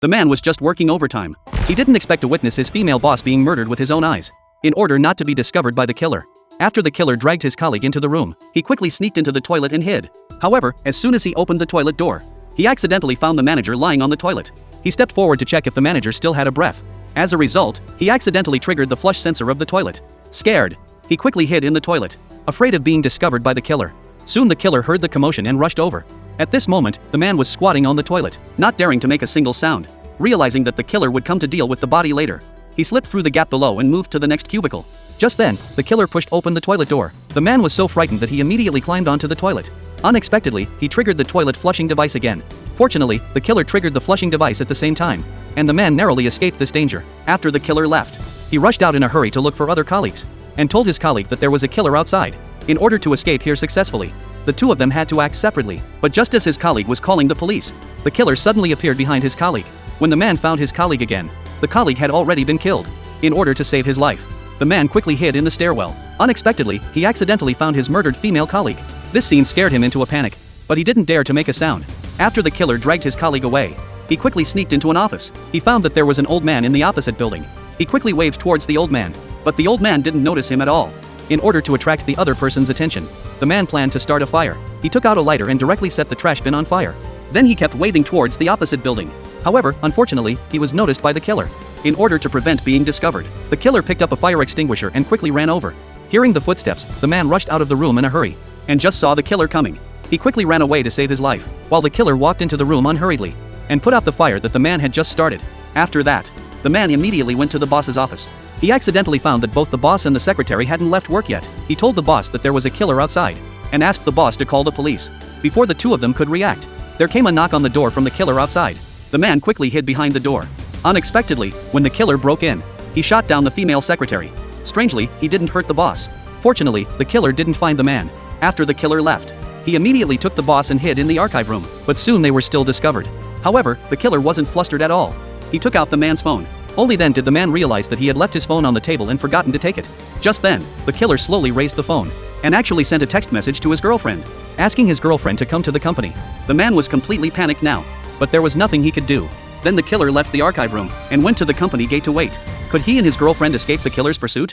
The man was just working overtime. He didn't expect to witness his female boss being murdered with his own eyes. In order not to be discovered by the killer. After the killer dragged his colleague into the room, he quickly sneaked into the toilet and hid. However, as soon as he opened the toilet door, he accidentally found the manager lying on the toilet. He stepped forward to check if the manager still had a breath. As a result, he accidentally triggered the flush sensor of the toilet. Scared, he quickly hid in the toilet, afraid of being discovered by the killer. Soon the killer heard the commotion and rushed over. At this moment, the man was squatting on the toilet, not daring to make a single sound. Realizing that the killer would come to deal with the body later, he slipped through the gap below and moved to the next cubicle. Just then, the killer pushed open the toilet door. The man was so frightened that he immediately climbed onto the toilet. Unexpectedly, he triggered the toilet flushing device again. Fortunately, the killer triggered the flushing device at the same time, and the man narrowly escaped this danger. After the killer left, he rushed out in a hurry to look for other colleagues, and told his colleague that there was a killer outside. In order to escape here successfully, the two of them had to act separately. But just as his colleague was calling the police, the killer suddenly appeared behind his colleague. When the man found his colleague again, the colleague had already been killed. In order to save his life, the man quickly hid in the stairwell. Unexpectedly, he accidentally found his murdered female colleague. This scene scared him into a panic, but he didn't dare to make a sound. After the killer dragged his colleague away, he quickly sneaked into an office. He found that there was an old man in the opposite building. He quickly waved towards the old man, but the old man didn't notice him at all. In order to attract the other person's attention, the man planned to start a fire. He took out a lighter and directly set the trash bin on fire. Then he kept waving towards the opposite building. However, unfortunately, he was noticed by the killer. In order to prevent being discovered, the killer picked up a fire extinguisher and quickly ran over. Hearing the footsteps, the man rushed out of the room in a hurry, and just saw the killer coming. He quickly ran away to save his life, while the killer walked into the room unhurriedly, and put out the fire that the man had just started. After that, the man immediately went to the boss's office. He accidentally found that both the boss and the secretary hadn't left work yet. He told the boss that there was a killer outside, and asked the boss to call the police. Before the two of them could react, there came a knock on the door from the killer outside. The man quickly hid behind the door. Unexpectedly, when the killer broke in, he shot down the female secretary. Strangely, he didn't hurt the boss. Fortunately, the killer didn't find the man. After the killer left, he immediately took the boss and hid in the archive room, but soon they were still discovered. However, the killer wasn't flustered at all. He took out the man's phone. Only then did the man realize that he had left his phone on the table and forgotten to take it. Just then, the killer slowly raised the phone, and actually sent a text message to his girlfriend, asking his girlfriend to come to the company. The man was completely panicked now, but there was nothing he could do. Then the killer left the archive room, and went to the company gate to wait. Could he and his girlfriend escape the killer's pursuit?